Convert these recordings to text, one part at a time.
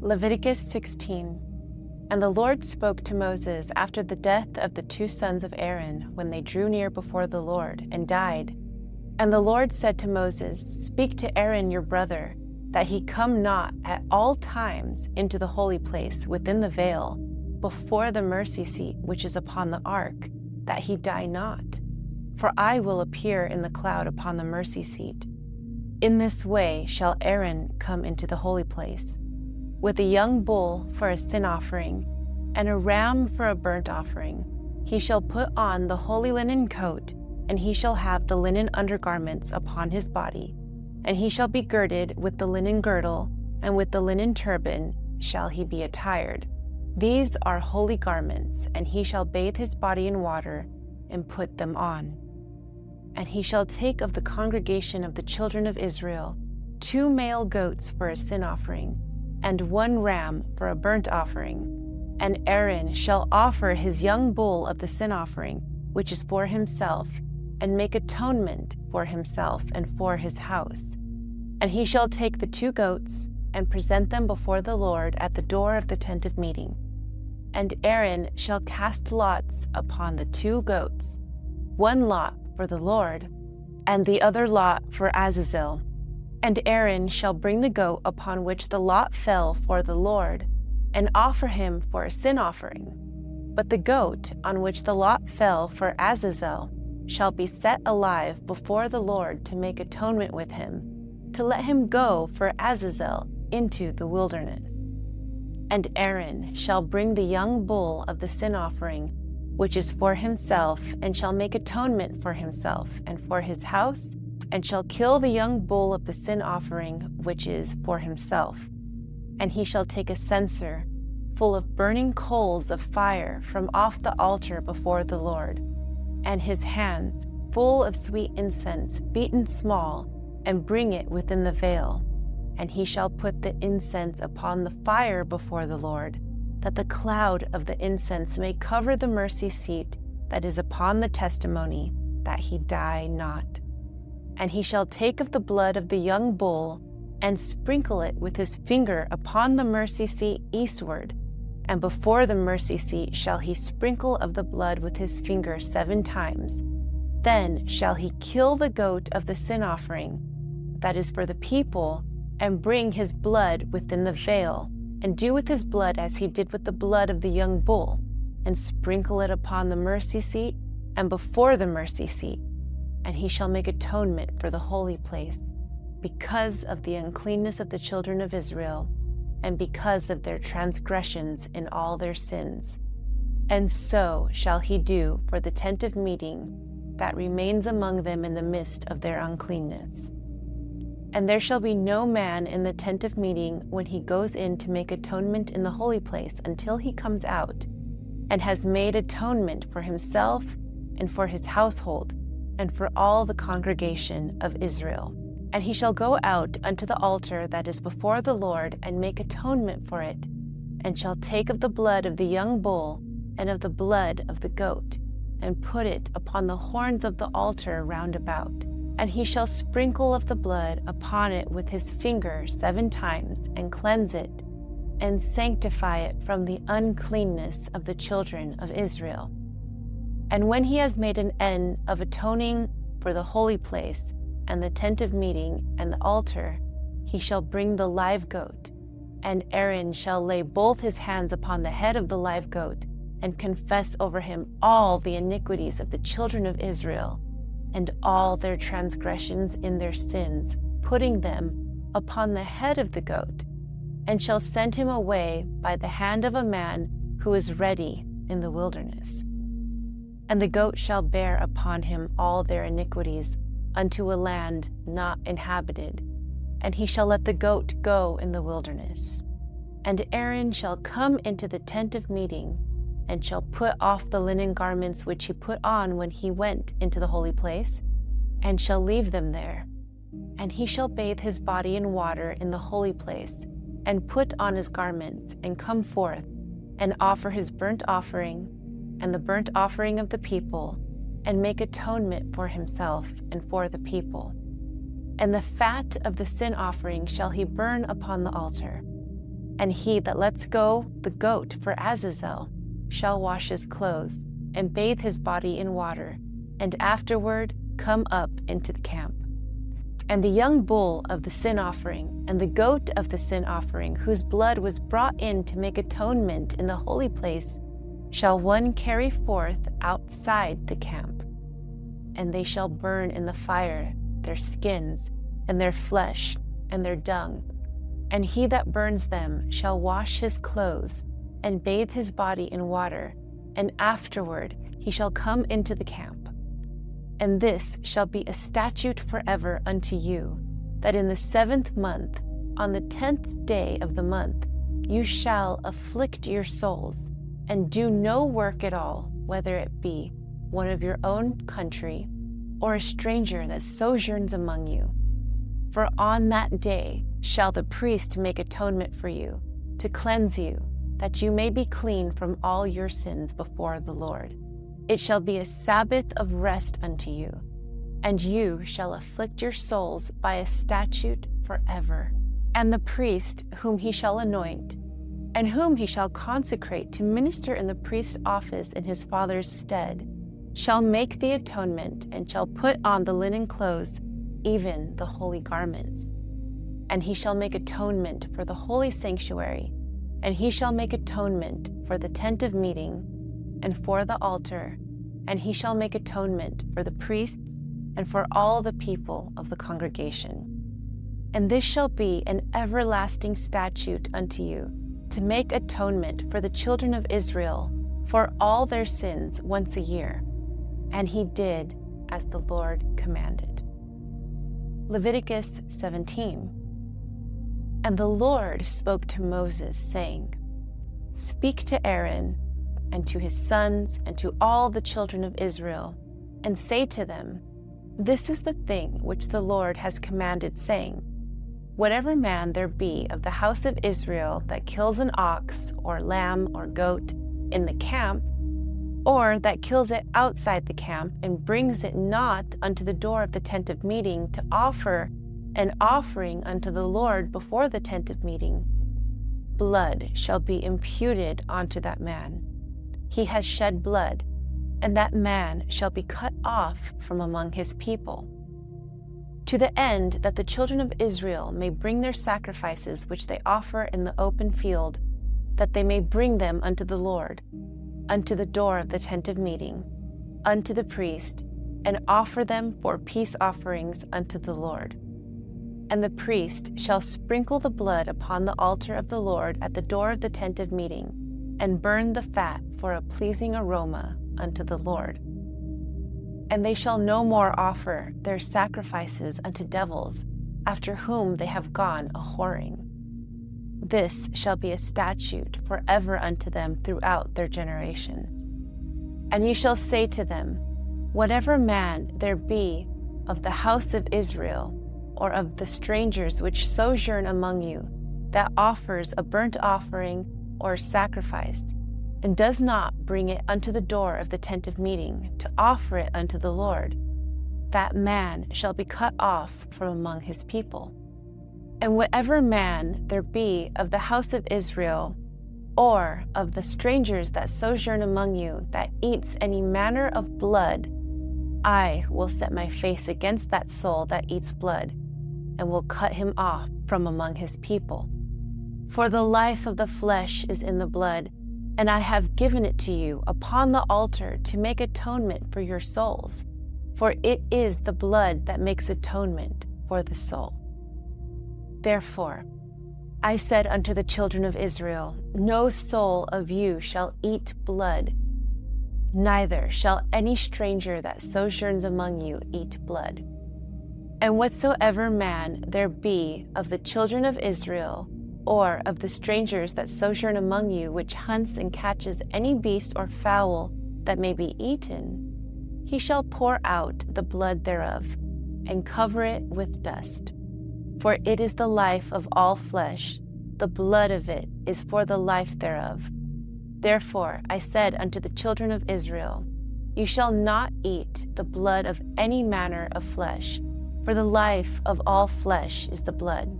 Leviticus 16. And the Lord spoke to Moses after the death of the two sons of Aaron, when they drew near before the Lord and died. And the Lord said to Moses, Speak to Aaron your brother, that he come not at all times into the holy place within the veil, before the mercy seat which is upon the ark, that he die not. For I will appear in the cloud upon the mercy seat. In this way shall Aaron come into the holy place, with a young bull for a sin offering, and a ram for a burnt offering. He shall put on the holy linen coat, and he shall have the linen undergarments upon his body, and he shall be girded with the linen girdle, and with the linen turban shall he be attired. These are holy garments, and he shall bathe his body in water, and put them on. And he shall take of the congregation of the children of Israel 2 male goats for a sin offering, and 1 ram for a burnt offering. And Aaron shall offer his young bull of the sin offering, which is for himself, and make atonement for himself and for his house. And he shall take the 2 goats, and present them before the Lord at the door of the tent of meeting. And Aaron shall cast lots upon the 2 goats, 1 lot for the Lord, and the other lot for Azazel. And Aaron shall bring the goat upon which the lot fell for the Lord, and offer him for a sin offering. But the goat on which the lot fell for Azazel shall be set alive before the Lord to make atonement with him, to let him go for Azazel into the wilderness. And Aaron shall bring the young bull of the sin offering, which is for himself, and shall make atonement for himself and for his house, and shall kill the young bull of the sin offering, which is for himself. And he shall take a censer full of burning coals of fire from off the altar before the Lord, and his hands full of sweet incense beaten small, and bring it within the veil. And he shall put the incense upon the fire before the Lord, that the cloud of the incense may cover the mercy seat that is upon the testimony, that he die not. And he shall take of the blood of the young bull, and sprinkle it with his finger upon the mercy seat eastward, and before the mercy seat shall he sprinkle of the blood with his finger 7 times. Then shall he kill the goat of the sin offering, that is for the people, and bring his blood within the veil, and do with his blood as he did with the blood of the young bull, and sprinkle it upon the mercy seat and before the mercy seat. And he shall make atonement for the holy place, because of the uncleanness of the children of Israel, and because of their transgressions in all their sins. And so shall he do for the tent of meeting that remains among them in the midst of their uncleanness. And there shall be no man in the tent of meeting when he goes in to make atonement in the holy place until he comes out, and has made atonement for himself and for his household, and for all the congregation of Israel. And he shall go out unto the altar that is before the Lord, and make atonement for it, and shall take of the blood of the young bull, and of the blood of the goat, and put it upon the horns of the altar round about. And he shall sprinkle of the blood upon it with his finger 7 times, and cleanse it, and sanctify it from the uncleanness of the children of Israel. And when he has made an end of atoning for the holy place, and the tent of meeting, and the altar, he shall bring the live goat, and Aaron shall lay both his hands upon the head of the live goat, and confess over him all the iniquities of the children of Israel, and all their transgressions in their sins, putting them upon the head of the goat, and shall send him away by the hand of a man who is ready in the wilderness. And the goat shall bear upon him all their iniquities unto a land not inhabited, and he shall let the goat go in the wilderness. And Aaron shall come into the tent of meeting, and shall put off the linen garments which he put on when he went into the holy place, and shall leave them there. And he shall bathe his body in water in the holy place, and put on his garments, and come forth, and offer his burnt offering, and the burnt offering of the people, and make atonement for himself and for the people. And the fat of the sin offering shall he burn upon the altar. And he that lets go the goat for Azazel shall wash his clothes, and bathe his body in water, and afterward come up into the camp. And the young bull of the sin offering, and the goat of the sin offering, whose blood was brought in to make atonement in the holy place, shall one carry forth outside the camp. And they shall burn in the fire their skins, and their flesh, and their dung. And he that burns them shall wash his clothes, and bathe his body in water, and afterward he shall come into the camp. And this shall be a statute forever unto you, that in the 7th month, on the 10th day of the month, you shall afflict your souls, and do no work at all, whether it be one of your own country, or a stranger that sojourns among you. For on that day shall the priest make atonement for you, to cleanse you, that you may be clean from all your sins before the Lord. It shall be a Sabbath of rest unto you, and you shall afflict your souls by a statute forever. And the priest whom he shall anoint, and whom he shall consecrate to minister in the priest's office in his father's stead, shall make the atonement, and shall put on the linen clothes, even the holy garments. And he shall make atonement for the holy sanctuary, and he shall make atonement for the tent of meeting, and for the altar, and he shall make atonement for the priests, and for all the people of the congregation. And this shall be an everlasting statute unto you, to make atonement for the children of Israel for all their sins once a year. And he did as the Lord commanded. Leviticus 17. And the Lord spoke to Moses, saying, Speak to Aaron, and to his sons, and to all the children of Israel, and say to them, This is the thing which the Lord has commanded, saying, Whatever man there be of the house of Israel that kills an ox, or lamb, or goat in the camp, or that kills it outside the camp, and brings it not unto the door of the tent of meeting to offer an offering unto the Lord before the tent of meeting, blood shall be imputed unto that man. He has shed blood, and that man shall be cut off from among his people, to the end that the children of Israel may bring their sacrifices which they offer in the open field, that they may bring them unto the Lord, unto the door of the tent of meeting, unto the priest, and offer them for peace offerings unto the Lord. And the priest shall sprinkle the blood upon the altar of the Lord at the door of the tent of meeting, and burn the fat for a pleasing aroma unto the Lord. And they shall no more offer their sacrifices unto devils, after whom they have gone a-whoring. This shall be a statute forever unto them throughout their generations. And you shall say to them, Whatever man there be of the house of Israel, or of the strangers which sojourn among you, that offers a burnt offering or sacrifice, and does not bring it unto the door of the tent of meeting to offer it unto the Lord, that man shall be cut off from among his people. And whatever man there be of the house of Israel, or of the strangers that sojourn among you, that eats any manner of blood, I will set my face against that soul that eats blood, and will cut him off from among his people. For the life of the flesh is in the blood, and I have given it to you upon the altar to make atonement for your souls, for it is the blood that makes atonement for the soul. Therefore, I said unto the children of Israel, No soul of you shall eat blood, neither shall any stranger that sojourns among you eat blood. And whatsoever man there be of the children of Israel, or of the strangers that sojourn among you, which hunts and catches any beast or fowl that may be eaten, he shall pour out the blood thereof, and cover it with dust. For it is the life of all flesh, the blood of it is for the life thereof. Therefore I said unto the children of Israel, You shall not eat the blood of any manner of flesh, for the life of all flesh is the blood.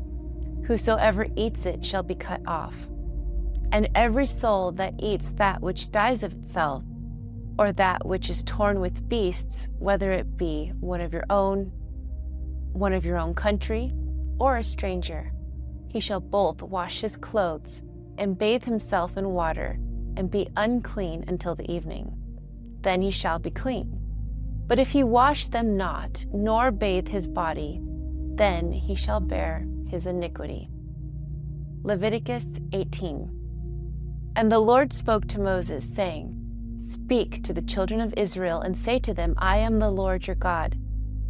Whosoever eats it shall be cut off. And every soul that eats that which dies of itself, or that which is torn with beasts, whether it be one of your own country, or a stranger, he shall both wash his clothes and bathe himself in water, and be unclean until the evening. Then he shall be clean. But if he wash them not, nor bathe his body, then he shall bear his iniquity. Leviticus 18. And the Lord spoke to Moses, saying, Speak to the children of Israel, and say to them, I am the Lord your God.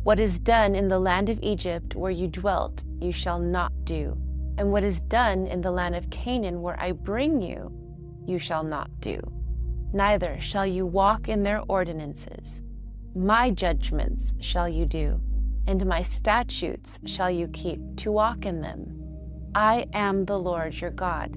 What is done in the land of Egypt where you dwelt, you shall not do. And what is done in the land of Canaan where I bring you, you shall not do. Neither shall you walk in their ordinances. My judgments shall you do, and my statutes shall you keep, to walk in them. I am the Lord your God.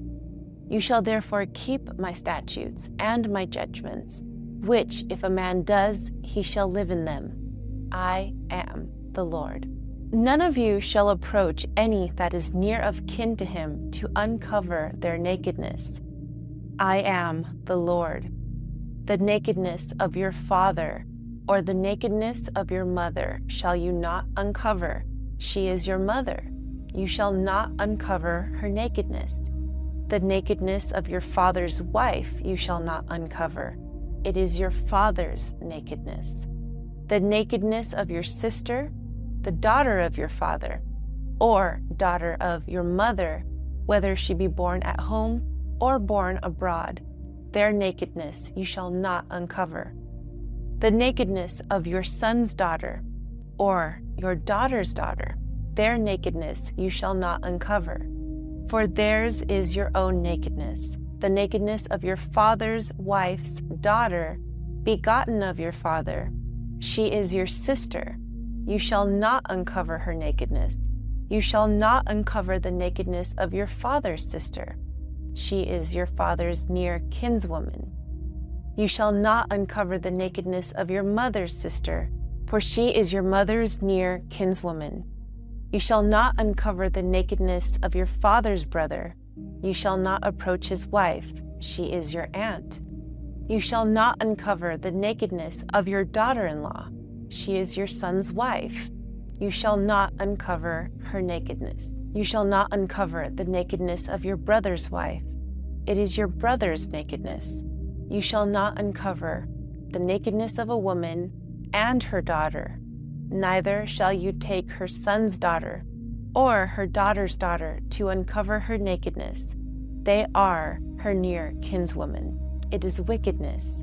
You shall therefore keep my statutes and my judgments, which if a man does, he shall live in them. I am the Lord. None of you shall approach any that is near of kin to him to uncover their nakedness. I am the Lord. The nakedness of your father or the nakedness of your mother shall you not uncover. She is your mother. You shall not uncover her nakedness. The nakedness of your father's wife you shall not uncover. It is your father's nakedness. The nakedness of your sister, the daughter of your father, or daughter of your mother, whether she be born at home or born abroad, their nakedness you shall not uncover. The nakedness of your son's daughter, or your daughter's daughter, their nakedness you shall not uncover. For theirs is your own nakedness, the nakedness of your father's wife's daughter, begotten of your father. She is your sister. You shall not uncover her nakedness. You shall not uncover the nakedness of your father's sister. She is your father's near kinswoman. You shall not uncover the nakedness of your mother's sister, for she is your mother's near kinswoman. You shall not uncover the nakedness of your father's brother. You shall not approach his wife. She is your aunt. You shall not uncover the nakedness of your daughter-in-law. She is your son's wife. You shall not uncover her nakedness. You shall not uncover the nakedness of your brother's wife. It is your brother's nakedness. You shall not uncover the nakedness of a woman and her daughter. Neither shall you take her son's daughter or her daughter's daughter to uncover her nakedness. They are her near kinswoman. It is wickedness.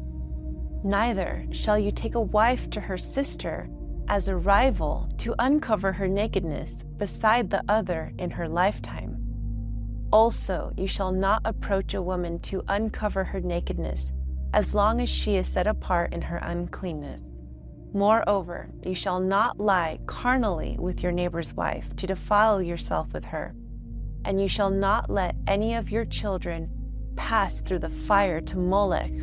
Neither shall you take a wife to her sister as a rival to uncover her nakedness beside the other in her lifetime. Also, you shall not approach a woman to uncover her nakedness as long as she is set apart in her uncleanness. Moreover, you shall not lie carnally with your neighbor's wife to defile yourself with her. And you shall not let any of your children pass through the fire to Molech.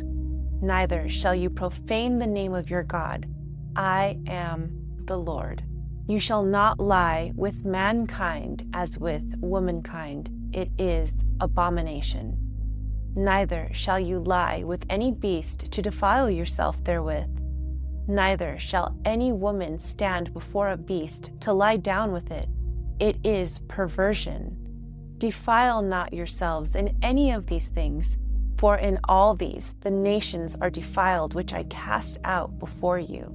Neither shall you profane the name of your God. I am the Lord. You shall not lie with mankind as with womankind. It is abomination. Neither shall you lie with any beast to defile yourself therewith. Neither shall any woman stand before a beast to lie down with it. It is perversion. Defile not yourselves in any of these things, for in all these the nations are defiled which I cast out before you.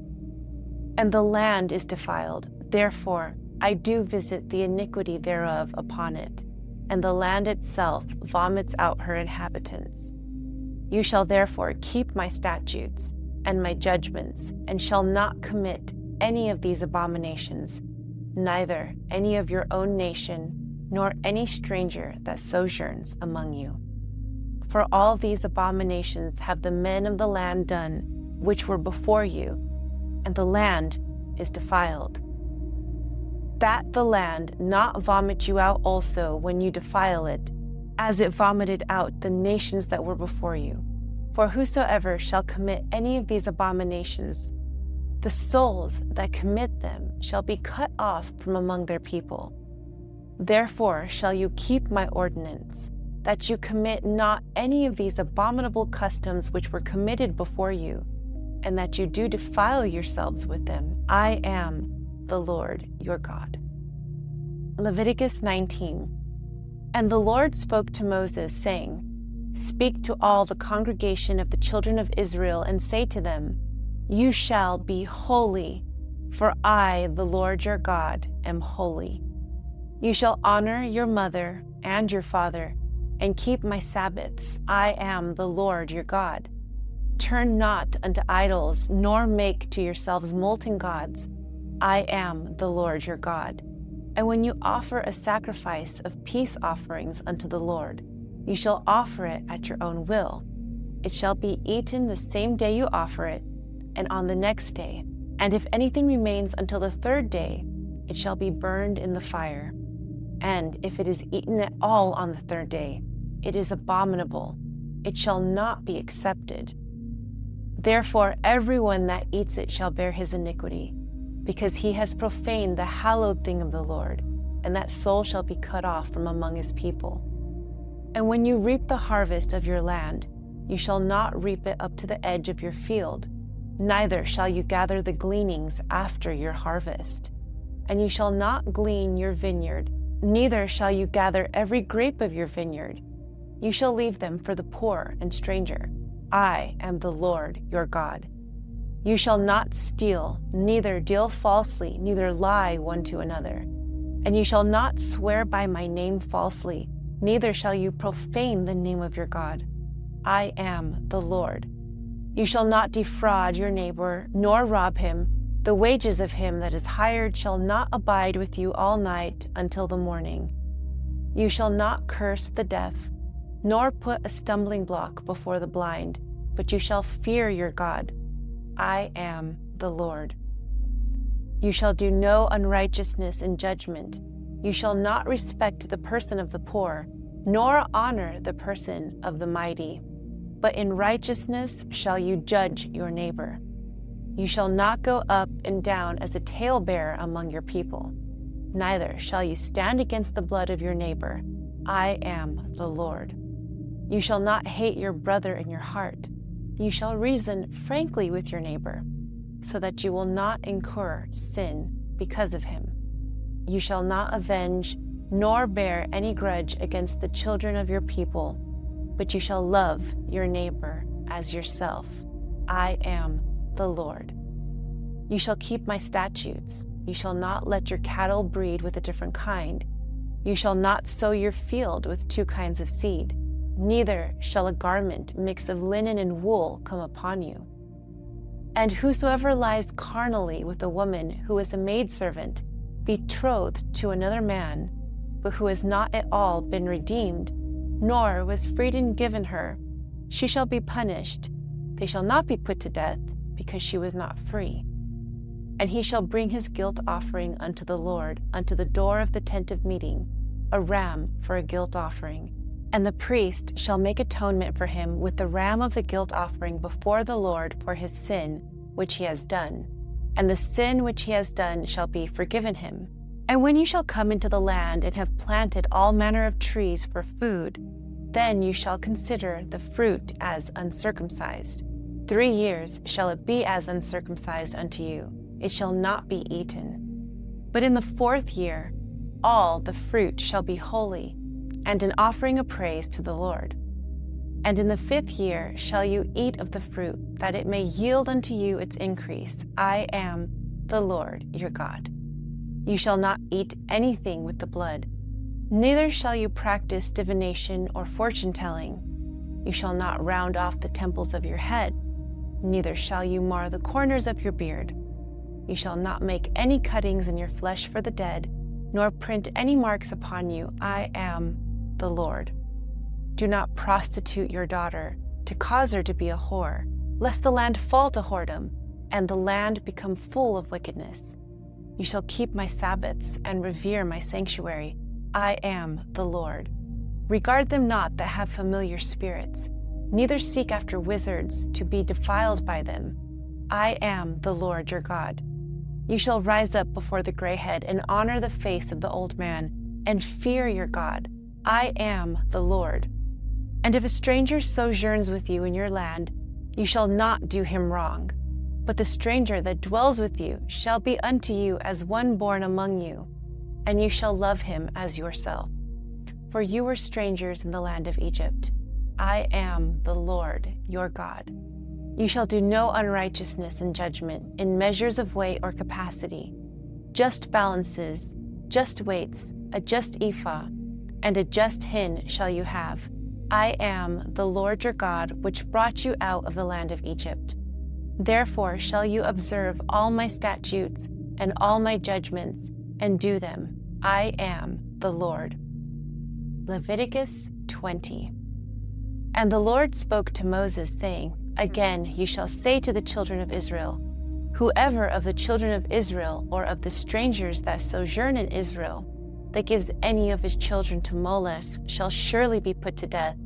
And the land is defiled, therefore I do visit the iniquity thereof upon it, and the land itself vomits out her inhabitants. You shall therefore keep my statutes and my judgments, and shall not commit any of these abominations, neither any of your own nation, nor any stranger that sojourns among you. For all these abominations have the men of the land done, which were before you, and the land is defiled. That the land not vomit you out also when you defile it, as it vomited out the nations that were before you. For whosoever shall commit any of these abominations, the souls that commit them shall be cut off from among their people. Therefore shall you keep my ordinance, that you commit not any of these abominable customs which were committed before you, and that you do defile yourselves with them. I am the Lord your God. Leviticus 19. And the Lord spoke to Moses, saying, Speak to all the congregation of the children of Israel, and say to them, You shall be holy, for I, the Lord your God, am holy. You shall honor your mother and your father, and keep my Sabbaths. I am the Lord your God. Turn not unto idols, nor make to yourselves molten gods. I am the Lord your God. And when you offer a sacrifice of peace offerings unto the Lord, you shall offer it at your own will. It shall be eaten the same day you offer it, and on the next day. And if anything remains until the third day, it shall be burned in the fire. And if it is eaten at all on the third day, it is abominable. It shall not be accepted. Therefore everyone that eats it shall bear his iniquity, because he has profaned the hallowed thing of the Lord, and that soul shall be cut off from among his people. And when you reap the harvest of your land, you shall not reap it up to the edge of your field, neither shall you gather the gleanings after your harvest. And you shall not glean your vineyard, neither shall you gather every grape of your vineyard. You shall leave them for the poor and stranger. I am the Lord your God. You shall not steal, neither deal falsely, neither lie one to another. And you shall not swear by my name falsely, neither shall you profane the name of your God. I am the Lord. You shall not defraud your neighbor, nor rob him. The wages of him that is hired shall not abide with you all night until the morning. You shall not curse the deaf, nor put a stumbling block before the blind, but you shall fear your God. I am the Lord. You shall do no unrighteousness in judgment. You shall not respect the person of the poor, nor honor the person of the mighty. But in righteousness shall you judge your neighbor. You shall not go up and down as a talebearer among your people, neither shall you stand against the blood of your neighbor. I am the Lord. You shall not hate your brother in your heart. You shall reason frankly with your neighbor, so that you will not incur sin because of him. You shall not avenge, nor bear any grudge against the children of your people, but you shall love your neighbor as yourself. I am the Lord. You shall keep my statutes. You shall not let your cattle breed with a different kind. You shall not sow your field with two kinds of seed. Neither shall a garment mixed of linen and wool come upon you. And whosoever lies carnally with a woman who is a maidservant, betrothed to another man, but who has not at all been redeemed, nor was freedom given her, she shall be punished. They shall not be put to death, because she was not free. And he shall bring his guilt offering unto the Lord, unto the door of the tent of meeting, a ram for a guilt offering. And the priest shall make atonement for him with the ram of the guilt offering before the Lord for his sin which he has done. And the sin which he has done shall be forgiven him. And when you shall come into the land and have planted all manner of trees for food, then you shall consider the fruit as uncircumcised. 3 years shall it be as uncircumcised unto you. It shall not be eaten. But in the 4th year, all the fruit shall be holy, and an offering of praise to the Lord. And in the 5th year shall you eat of the fruit, that it may yield unto you its increase. I am the Lord your God. You shall not eat anything with the blood, neither shall you practice divination or fortune-telling. You shall not round off the temples of your head, neither shall you mar the corners of your beard. You shall not make any cuttings in your flesh for the dead, nor print any marks upon you. I am the Lord. Do not prostitute your daughter, to cause her to be a whore, lest the land fall to whoredom, and the land become full of wickedness. You shall keep my Sabbaths and revere my sanctuary. I am the Lord. Regard them not that have familiar spirits, neither seek after wizards to be defiled by them. I am the Lord your God. You shall rise up before the gray head and honor the face of the old man, and fear your God. I am the Lord. And if a stranger sojourns with you in your land, you shall not do him wrong. But the stranger that dwells with you shall be unto you as one born among you, and you shall love him as yourself. For you were strangers in the land of Egypt. I am the Lord your God. You shall do no unrighteousness in judgment, in measures of weight or capacity. Just balances, just weights, a just ephah, and a just hin shall you have. I am the Lord your God, which brought you out of the land of Egypt. Therefore shall you observe all my statutes and all my judgments, and do them. I am the Lord. Leviticus 20. And the Lord spoke to Moses, saying, Again you shall say to the children of Israel, Whoever of the children of Israel or of the strangers that sojourn in Israel, that gives any of his children to Molech, shall surely be put to death.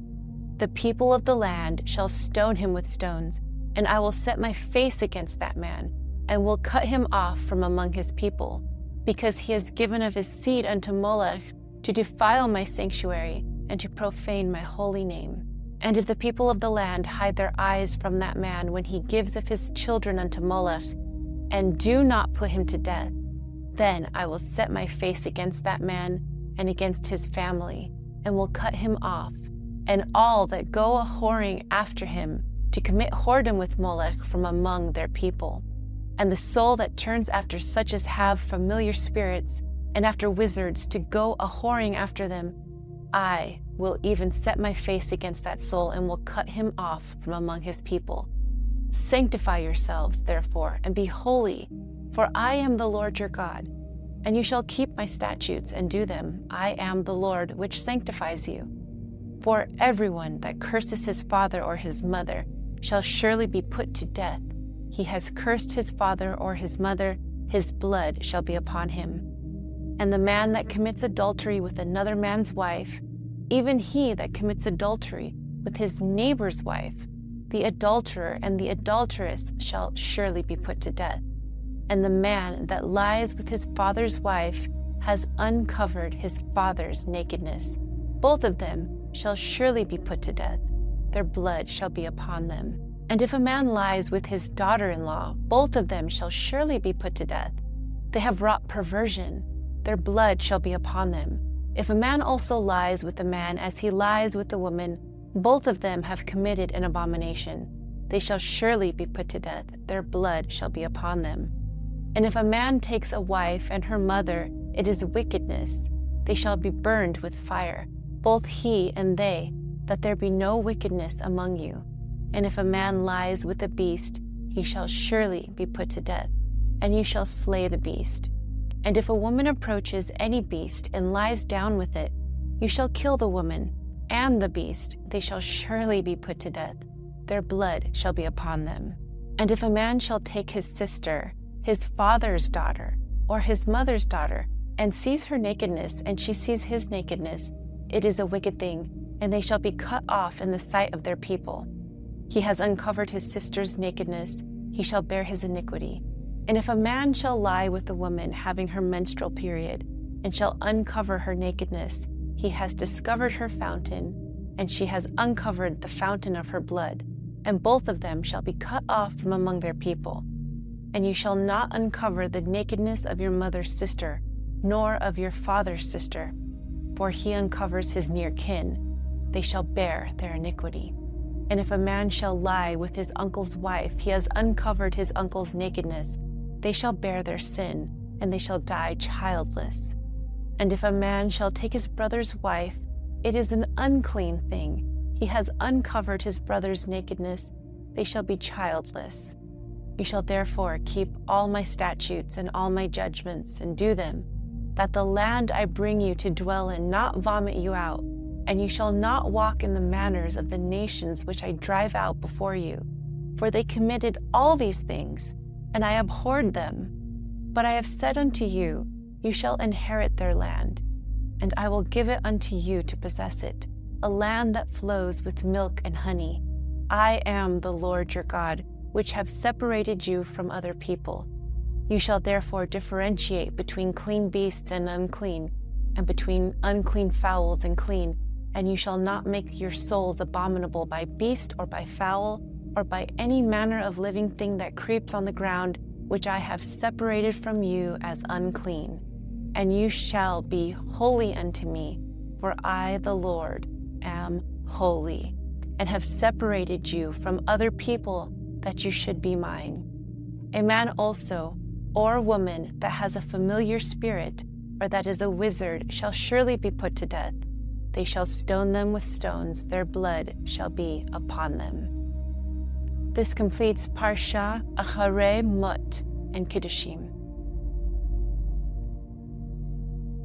The people of the land shall stone him with stones, and I will set my face against that man, and will cut him off from among his people, because he has given of his seed unto Molech, to defile my sanctuary, and to profane my holy name. And if the people of the land hide their eyes from that man when he gives of his children unto Molech, and do not put him to death, then I will set my face against that man and against his family, and will cut him off, and all that go a-whoring after him to commit whoredom with Molech from among their people. And the soul that turns after such as have familiar spirits, and after wizards to go a-whoring after them, I will even set my face against that soul, and will cut him off from among his people. Sanctify yourselves, therefore, and be holy, for I am the Lord your God. And you shall keep my statutes and do them. I am the Lord which sanctifies you. For everyone that curses his father or his mother shall surely be put to death. He has cursed his father or his mother, his blood shall be upon him. And the man that commits adultery with another man's wife, even he that commits adultery with his neighbor's wife, the adulterer and the adulteress shall surely be put to death. And the man that lies with his father's wife has uncovered his father's nakedness. Both of them shall surely be put to death. Their blood shall be upon them. And if a man lies with his daughter-in-law, both of them shall surely be put to death. They have wrought perversion. Their blood shall be upon them. If a man also lies with a man as he lies with a woman, both of them have committed an abomination. They shall surely be put to death. Their blood shall be upon them. And if a man takes a wife and her mother, it is wickedness. They shall be burned with fire, both he and they, that there be no wickedness among you. And if a man lies with a beast, he shall surely be put to death, and you shall slay the beast. And if a woman approaches any beast and lies down with it, you shall kill the woman and the beast. They shall surely be put to death. Their blood shall be upon them. And if a man shall take his sister, his father's daughter, or his mother's daughter, and sees her nakedness, and she sees his nakedness, it is a wicked thing, and they shall be cut off in the sight of their people. He has uncovered his sister's nakedness, he shall bear his iniquity. And if a man shall lie with a woman having her menstrual period, and shall uncover her nakedness, he has discovered her fountain, and she has uncovered the fountain of her blood, and both of them shall be cut off from among their people. And you shall not uncover the nakedness of your mother's sister, nor of your father's sister, for he uncovers his near kin. They shall bear their iniquity. And if a man shall lie with his uncle's wife, he has uncovered his uncle's nakedness. They shall bear their sin, and they shall die childless. And if a man shall take his brother's wife, it is an unclean thing. He has uncovered his brother's nakedness. They shall be childless. You shall therefore keep all my statutes and all my judgments, and do them, that the land I bring you to dwell in not vomit you out, and you shall not walk in the manners of the nations which I drive out before you. For they committed all these things, and I abhorred them. But I have said unto you, you shall inherit their land, and I will give it unto you to possess it, a land that flows with milk and honey. I am the Lord your God, which have separated you from other people. You shall therefore differentiate between clean beasts and unclean. and between unclean fowls and clean, and you shall not make your souls abominable by beast or by fowl, or by any manner of living thing that creeps on the ground, which I have separated from you as unclean. And you shall be holy unto me, for I, the Lord, am holy, and have separated you from other people, that you should be mine. A man also, or woman that has a familiar spirit, or that is a wizard, shall surely be put to death. They shall stone them with stones, their blood shall be upon them. This completes Parashat Acharei Mot and Kedoshim.